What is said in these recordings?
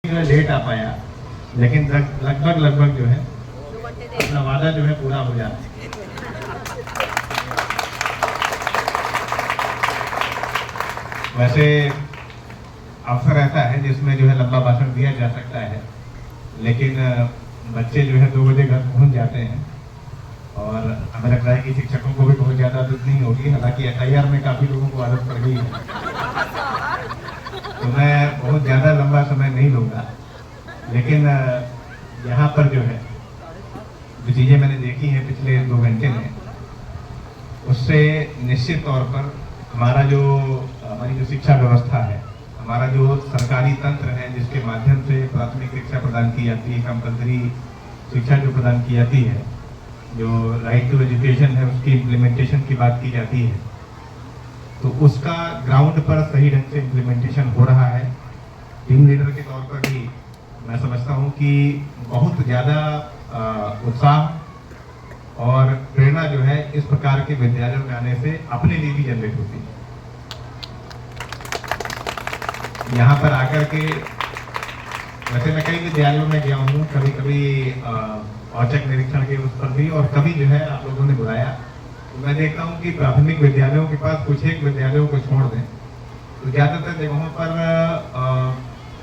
जो है लेट आ पाया, लेकिन लगभग जो है अपना वादा जो है पूरा हो जाता है। वैसे अवसर ऐसा है जिसमें जो है लंबा भाषण दिया जा सकता है, लेकिन बच्चे जो है 2 बजे घर पहुंच जाते हैं और हमें लगता है कि शिक्षकों को भी बहुत ज़्यादा आदत नहीं होगी। हालांकि FIR में काफ़ी लोगों को आदत पड़ गई है, तो मैं बहुत ज़्यादा लंबा समय नहीं लूँगा। लेकिन यहाँ पर जो है जो चीज़ें मैंने देखी हैं पिछले 2 घंटे में, उससे निश्चित तौर पर हमारी जो शिक्षा व्यवस्था है, हमारा जो सरकारी तंत्र है जिसके माध्यम से प्राथमिक शिक्षा प्रदान की जाती है, कंपल्सरी शिक्षा जो प्रदान की जाती है, जो राइट टू एजुकेशन है उसकी इम्प्लीमेंटेशन की बात की जाती है, तो उसका ग्राउंड पर सही ढंग से इम्प्लीमेंटेशन हो रहा है। टीम लीडर के तौर पर भी मैं समझता हूँ कि बहुत ज़्यादा उत्साह और प्रेरणा जो है इस प्रकार के विद्यालयों में आने से अपने लिए भी जनरेट होती है। यहाँ पर आकर के वैसे मैं कई विद्यालयों में गया हूँ, कभी कभी औचक निरीक्षण के उस पर भी, और कभी जो है आप लोगों ने बुलाया, तो मैं देखता हूँ कि प्राथमिक विद्यालयों के पास कुछ एक विद्यालयों को छोड़ दें तो ज़्यादातर जगहों पर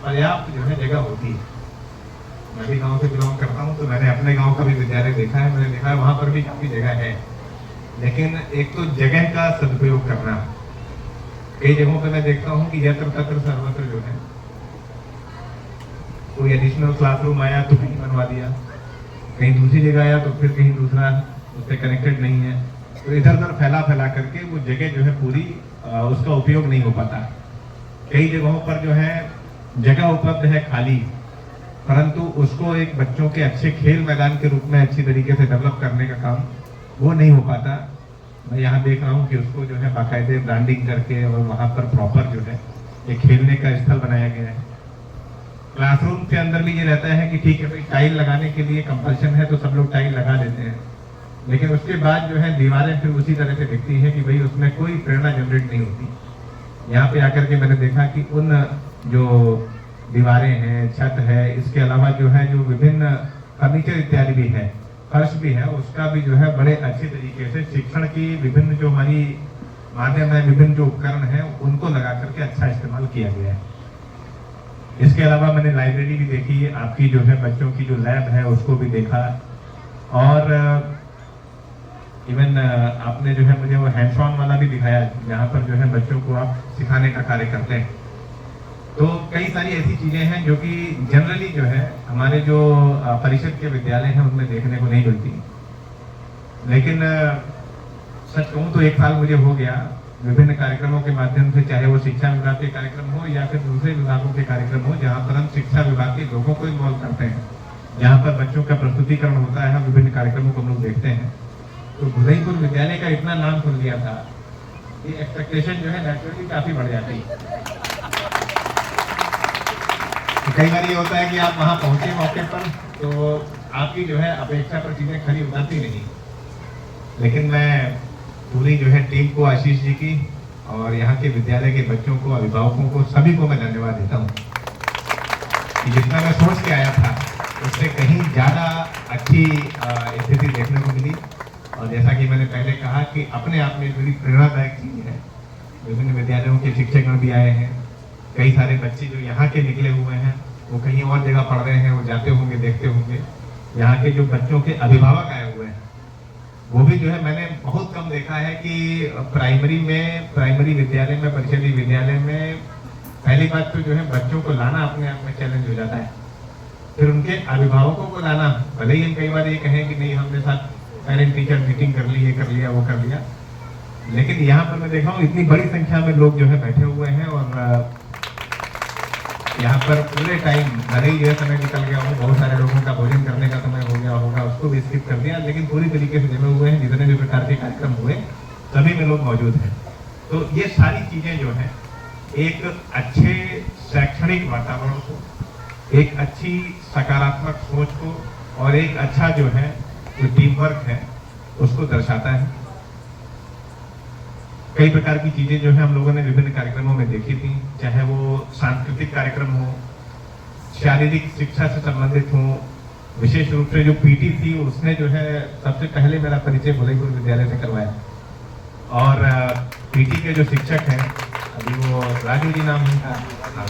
पर्याप्त जो है जगह होती है। मैं भी गांव से बिलोंग करता हूं, तो मैंने अपने गांव का भी विद्यालय देखा है, मैंने देखा है वहां पर भी काफी जगह है, लेकिन एक तो जगह का सदुपयोग करना। कई जगहों पे मैं देखता हूं कि यत्र तत्र सर्वत्र जो है कोई एडिशनल क्लासरूम आया तो कहीं बनवा दिया, कहीं दूसरी जगह आया तो फिर कहीं दूसरा उससे कनेक्टेड नहीं है, तो इधर उधर फैला करके वो जगह जो है पूरी उसका उपयोग नहीं हो पाता। कई जगहों पर जो है जगह उपलब्ध है खाली, परंतु उसको एक बच्चों के अच्छे खेल मैदान के रूप में अच्छी तरीके से डेवलप करने का काम वो नहीं हो पाता। मैं यहाँ देख रहा हूँ कि उसको जो है बाकायदे ब्रांडिंग करके और वहाँ पर प्रॉपर जो है एक खेलने का स्थल बनाया गया है। क्लासरूम के अंदर भी ये रहता है कि ठीक है भाई टाइल लगाने के लिए कंपल्शन है तो सब लोग टाइल लगा देते हैं, लेकिन उसके बाद जो है दीवारें फिर उसी तरह से दिखती है कि भाई उसमें कोई प्रेरणा जनरेट नहीं होती। यहाँ पे आकर के मैंने देखा कि उन जो दीवारें हैं, छत है, इसके अलावा जो है जो विभिन्न फर्नीचर इत्यादि भी है, फर्श भी है, उसका भी जो है बड़े अच्छे तरीके से शिक्षण की विभिन्न जो हमारी माध्यम है, विभिन्न जो उपकरण है उनको लगा करके अच्छा इस्तेमाल किया गया है। इसके अलावा मैंने लाइब्रेरी भी देखी, आपकी जो है बच्चों की जो लैब है उसको भी देखा, और इवन आपने जो है मुझे वो हैंड्स ऑन वाला भी दिखाया जहाँ पर जो है बच्चों को आप सिखाने का कार्य करते हैं। तो कई सारी ऐसी चीजें हैं जो कि जनरली जो है हमारे जो परिषद के विद्यालय हैं उनमें देखने को नहीं मिलती। लेकिन सच कहूँ तो 1 साल मुझे हो गया विभिन्न कार्यक्रमों के माध्यम से, चाहे वो शिक्षा विभाग के कार्यक्रम हो या फिर दूसरे विभागों के कार्यक्रम हो, जहाँ पर हम शिक्षा विभाग के लोगों को इन्वॉल्व करते हैं, जहाँ पर बच्चों का प्रस्तुतिकरण होता है, हम विभिन्न कार्यक्रमों को हम लोग देखते हैं। तो भुदईपुर विद्यालय का इतना नाम सुन लिया था, ये एक्सपेक्टेशन जो है नेचुरली काफी बढ़ जाती है। तो कई बार ये होता है कि आप वहां पहुंचे मौके पर तो आपकी जो है अपेक्षा पर चीजें खरी उतरती नहीं, लेकिन मैं पूरी जो है टीम को, आशीष जी की और यहाँ के विद्यालय के बच्चों को, अभिभावकों को, सभी को मैं धन्यवाद देता हूँ कि जितना मैं सोच के आया था उससे कहीं ज्यादा अच्छी स्थिति देखने को मिली। और जैसा कि मैंने पहले कहा कि अपने आप में बड़ी प्रेरणादायक चीज है। विभिन्न विद्यालयों के शिक्षकगण भी आए हैं, कई सारे बच्चे जो यहाँ के निकले हुए हैं वो कहीं और जगह पढ़ रहे हैं, वो जाते होंगे, देखते होंगे। यहाँ के जो बच्चों के अभिभावक आए हुए हैं वो भी जो है मैंने बहुत कम देखा है कि प्राइमरी विद्यालय में, परिषदीय विद्यालय में पहली बात तो जो है बच्चों को लाना अपने आप में चैलेंज हो जाता है, फिर उनके अभिभावकों को लाना, भले ही हम कई बार ये कहें कि नहीं हमने साथ पेरेंट टीचर मीटिंग कर ली, ये कर लिया, वो कर लिया, लेकिन यहाँ पर मैं देखा हूँ इतनी बड़ी संख्या में लोग जो है बैठे हुए हैं और यहाँ पर पूरे टाइम भले ही यह समय निकल गया हो, बहुत सारे लोगों का भोजन करने का समय हो गया होगा, उसको भी स्किप कर दिया, लेकिन पूरी तरीके से जमे हुए हैं। जितने भी प्रकार के कार्यक्रम हुए सभी में लोग मौजूद हैं। तो ये सारी चीजें जो है एक अच्छे शैक्षणिक वातावरण को, एक अच्छी सकारात्मक सोच को और एक अच्छा जो है जो टीम वर्क है उसको दर्शाता है। कई प्रकार की चीजें जो है हम लोगों ने विभिन्न कार्यक्रमों में देखी थी, चाहे वो सांस्कृतिक कार्यक्रम हो, शारीरिक शिक्षा से संबंधित हूँ। विशेष रूप से जो पीटी थी उसने जो है सबसे पहले मेरा परिचय भोलेपुर विद्यालय से करवाया। और पीटी के जो शिक्षक हैं, अभी वो राजू जी नाम है, हाँ,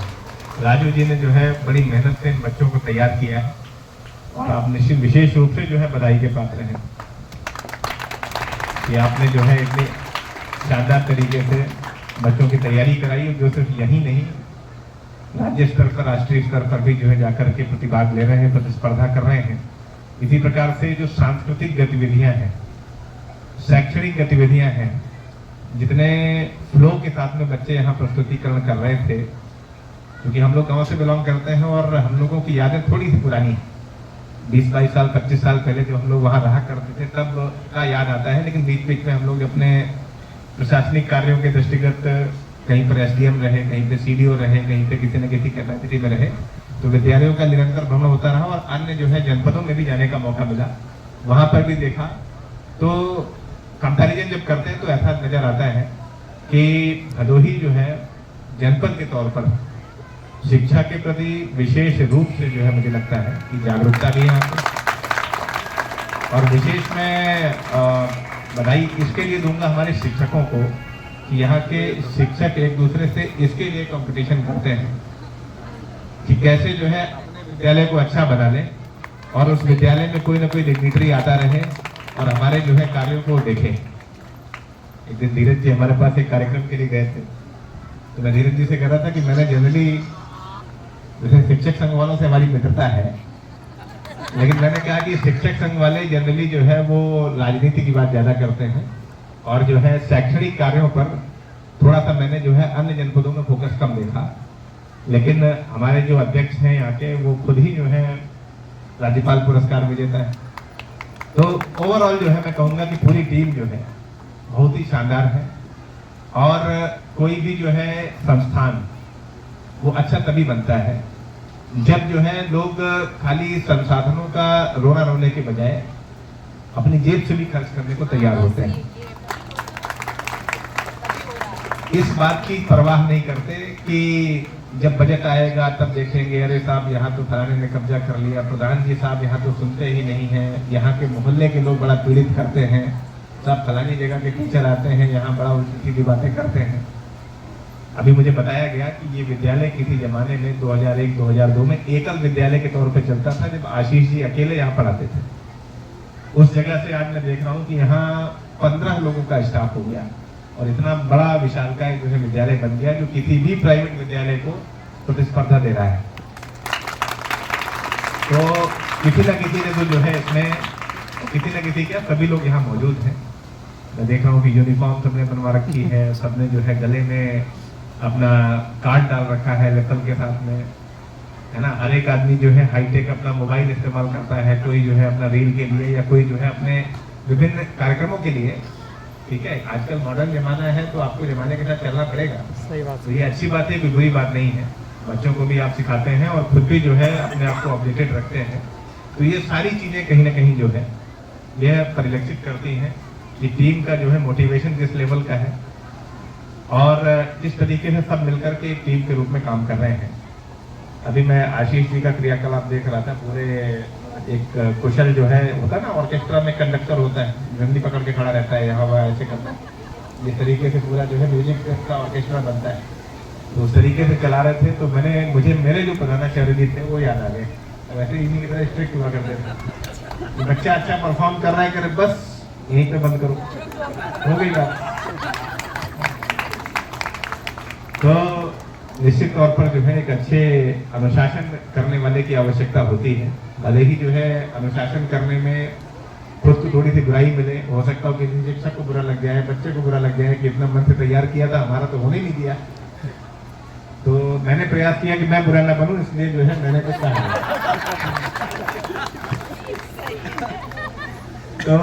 राजू जी ने जो है बड़ी मेहनत से इन बच्चों को तैयार किया है और आप निश्चित विशेष रूप से जो है बधाई के पात्र हैं कि आपने जो है इतने शानदार तरीके से बच्चों की तैयारी कराई, जो सिर्फ यही नहीं राज्य स्तर पर, राष्ट्रीय स्तर पर भी जो है जाकर के प्रतिभाग ले रहे हैं, प्रतिस्पर्धा कर रहे हैं। इसी प्रकार से जो सांस्कृतिक गतिविधियां हैं, शैक्षणिक गतिविधियां हैं, जितने फ्लो के साथ में बच्चे यहाँ प्रस्तुतिकरण कर रहे थे, क्योंकि हम लोग गांव से बिलोंग करते हैं और हम लोगों की यादें थोड़ी सी पुरानी है। 20-22 साल 25 साल पहले जो हम लोग वहाँ रहा करते थे तब का याद आता है, लेकिन बीच बीच में हम लोग अपने प्रशासनिक कार्यों के दृष्टिगत कहीं पर एसडीएम रहे, कहीं पे सीडीओ रहे, कहीं पे किसी न किसी कैपेसिटी में रहे, तो विद्यालयों का निरंतर भ्रमण होता रहा और अन्य जो है जनपदों में भी जाने का मौका मिला। वहां पर भी देखा तो कंपैरिजन जब करते हैं तो ऐसा नजर आता है कि भदोही जो है जनपद के तौर पर शिक्षा के प्रति विशेष रूप से जो है मुझे लगता है कि जागरूकता भी है यहाँ पे। और विशेष मैं बधाई इसके लिए दूंगा हमारे शिक्षकों को कि यहाँ के शिक्षक एक दूसरे से इसके लिए कंपटीशन करते हैं कि कैसे जो है अपने विद्यालय को अच्छा बना लें और उस विद्यालय में कोई ना कोई डिग्निटरी आता रहे और हमारे जो है कार्यों को देखें। एक दिन धीरज जी हमारे पास एक कार्यक्रम के लिए गए थे, तो मैं धीरज जी से कह रहा था कि मैंने जनरली जैसे शिक्षक संघ वालों से हमारी मित्रता है, लेकिन मैंने कहा कि शिक्षक संघ वाले जनरली जो है वो राजनीति की बात ज्यादा करते हैं और जो है शैक्षणिक कार्यों पर थोड़ा सा मैंने जो है अन्य जनपदों में फोकस कम देखा। लेकिन हमारे जो अध्यक्ष हैं यहाँ के, वो खुद ही जो है राज्यपाल पुरस्कार विजेता है। तो ओवरऑल जो है मैं कहूँगा कि पूरी टीम जो है बहुत ही शानदार है और कोई भी जो है संस्थान वो अच्छा तभी बनता है जब जो है लोग खाली संसाधनों का रोना रोने के बजाय अपनी जेब से भी खर्च करने को तैयार होते हैं। इस बात की परवाह नहीं करते कि जब बजट आएगा तब देखेंगे, अरे साहब यहाँ तो फलाने ने कब्जा कर लिया, प्रधान जी साहब यहाँ तो सुनते ही नहीं हैं, यहाँ के मोहल्ले के लोग बड़ा पीड़ित करते हैं, सब फलानी जगह के टीचर आते हैं यहाँ बड़ा उल्टी सीधी बातें करते हैं। अभी मुझे बताया गया कि ये विद्यालय किसी जमाने में 2001-2002 में एकल विद्यालय के तौर पे चलता था, जब आशीष जी अकेले यहाँ पढ़ाते थे। उस जगह से आज मैं देख रहा हूँ कि यहाँ 15 लोगों का स्टाफ हो गया और इतना बड़ा विशालकाय जो है विद्यालय बन गया जो किसी भी प्राइवेट विद्यालय को प्रतिस्पर्धा दे रहा है। तो किसी न किसी ने तो जो है इसमें, किसी न किसी क्या, सभी लोग यहाँ मौजूद हैं। मैं देख रहा हूँ कि यूनिफॉर्म सबने बनवा रखी है, सबने जो है गले में अपना कार्ड डाल रखा है लेपल के साथ में, है ना। हर एक आदमी जो है हाईटेक अपना मोबाइल इस्तेमाल करता है, कोई जो है अपना रील के लिए या कोई जो है अपने विभिन्न कार्यक्रमों के लिए। ठीक है, आजकल मॉडर्न जमाना है तो आपको जमाने के साथ चलना पड़ेगा। सही बात। तो ये अच्छी बात है, कोई बुरी बात नहीं है। बच्चों को भी आप सिखाते हैं और खुद भी जो है अपने आप को अपडेटेड रखते हैं। तो ये सारी चीजें कहीं ना कहीं जो है यह परिलक्षित करती हैं कि टीम का जो है मोटिवेशन किस लेवल का है और जिस तरीके से सब मिलकर के एक टीम के रूप में काम कर रहे हैं। अभी मैं आशीष जी का क्रियाकलाप देख रहा था, पूरे एक कुशल जो है होता है ना, ऑर्केस्ट्रा में कंडक्टर होता है, डंडी पकड़ के खड़ा रहता है, यहाँ वहाँ ऐसे करता है, इस तरीके से पूरा जो है म्यूजिक का ऑर्केस्ट्रा बनता है। तो उस तरीके से चला रहे थे तो मुझे मेरे जो प्रधानाचार्य जी थे वो याद आ गए। वैसे इन्हीं की तरह स्ट्रिक्ट हुआ करते थे, बच्चा अच्छा परफॉर्म कर रहा है, करे बस यहीं पे बंद करो, हो गई बात। तो निश्चित तौर पर जो है एक अच्छे अनुशासन करने वाले की आवश्यकता होती है। भले ही जो है अनुशासन करने में खुद को थोड़ी सी बुराई मिले, हो सकता हो किसी शिक्षक को बुरा लग जाए, बच्चे को बुरा लग जाए कि इतना मन से तैयार किया था, हमारा तो होने नहीं दिया। तो मैंने प्रयास किया कि मैं बुरा ना बनूं, इसलिए जो है मैंने कुछ कहा। तो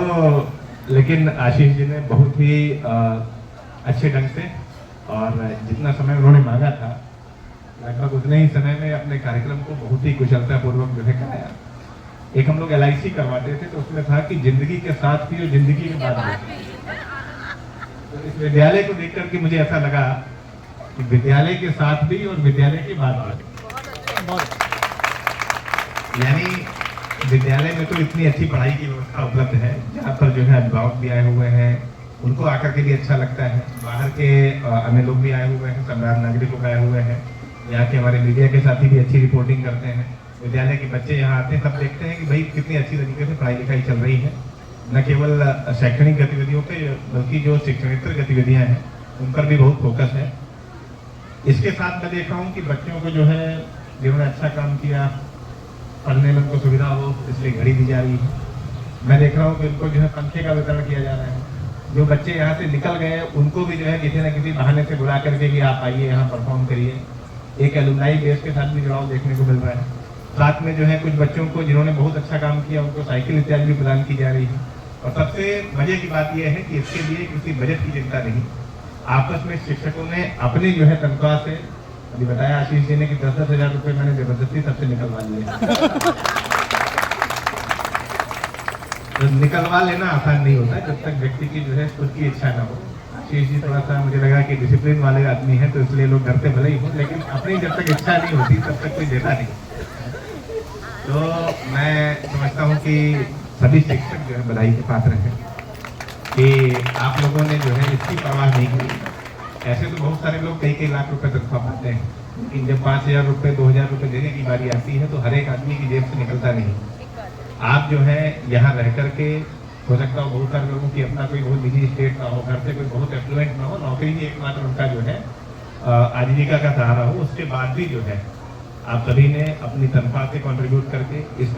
लेकिन आशीष जी ने बहुत ही अच्छे ढंग से और जितना समय उन्होंने मांगा था लगभग उतने ही समय में अपने कार्यक्रम को बहुत ही कुशलता पूर्वक जो है कराया। एक हम लोग LIC करवाते थे तो उसमें था कि जिंदगी के साथ भी और जिंदगी के बाद भी। तो इस विद्यालय को देख करके मुझे ऐसा लगा कि विद्यालय के साथ भी और विद्यालय के बाद भी। यानी विद्यालय में तो इतनी अच्छी पढ़ाई की व्यवस्था उपलब्ध है, जहाँ पर जो है अभिभावक भी आए हुए हैं, उनको आकर के भी अच्छा लगता है। बाहर के अन्य लोग भी आए हुए हैं, सम्राट नागरिकों आए हुए हैं, यहाँ के हमारे मीडिया के साथी भी अच्छी रिपोर्टिंग करते हैं। विद्यालय के बच्चे यहाँ आते हैं, सब देखते हैं कि भाई कितनी अच्छी तरीके से पढ़ाई लिखाई चल रही है। न केवल शैक्षणिक गतिविधियों पे, बल्कि जो शिक्षणेतर गतिविधियाँ हैं उन पर भी बहुत फोकस है। इसके साथ मैं देख रहा हूँ कि बच्चों को जो है, जिन्होंने अच्छा काम किया, पढ़ने में उनको सुविधा हो, इसलिए घड़ी दी जा रही है। मैं देख रहा हूँ कि उनको जो है पंखे का वितरण किया जा रहा है। जो बच्चे यहाँ से निकल गए उनको भी जो है किसी न किसी बहाने से बुला करके कि आप आइए यहाँ परफॉर्म करिए। एक एलुमनाई बेस के साथ भी जुड़ाव देखने को मिल रहा है। साथ में जो है कुछ बच्चों को जिन्होंने बहुत अच्छा काम किया उनको साइकिल इत्यादि भी प्रदान की जा रही है। और सबसे मजे की बात यह है कि इसके लिए किसी बजट की चिंता नहीं। आपस में शिक्षकों ने अपनी जो है तनख्वाह से, अभी बताया आशीष जी ने कि 10-10 हजार रुपये मैंने जबरदस्ती सबसे निकलवा लिए। तो निकलवा लेना आसान नहीं होता जब तक व्यक्ति की जो है खुद की इच्छा ना हो। आशीष जी थोड़ा सा मुझे लगा कि डिसिप्लिन वाले आदमी हैं, तो इसलिए लोग घर पे भले ही हो, लेकिन अपनी जब तक इच्छा नहीं होती तब तक कोई देता नहीं। तो मैं समझता हूँ कि सभी शिक्षक जो है बधाई के पात्र हैं कि आप लोगों ने जो है इसकी परवाह नहीं की। ऐसे तो बहुत सारे लोग कई लाख रुपए तनख्वाह पाते हैं, लेकिन जब 5,000 रुपये 2,000 रुपये देने की बारी आती है तो हर एक आदमी की जेब से निकलता नहीं। आप जो है यहाँ रह करके, हो सकता हो बहुत सारे लोगों की अपना कोई बहुत निजी स्टेट ना हो, घर से कोई बहुत एफ्लुएंट ना हो, नौकरी ही एकमात्र उनका जो है आजीविका का सहारा हो, उसके बाद भी जो है आप सभी ने अपनी तनख्वाह से कंट्रीब्यूट करके इस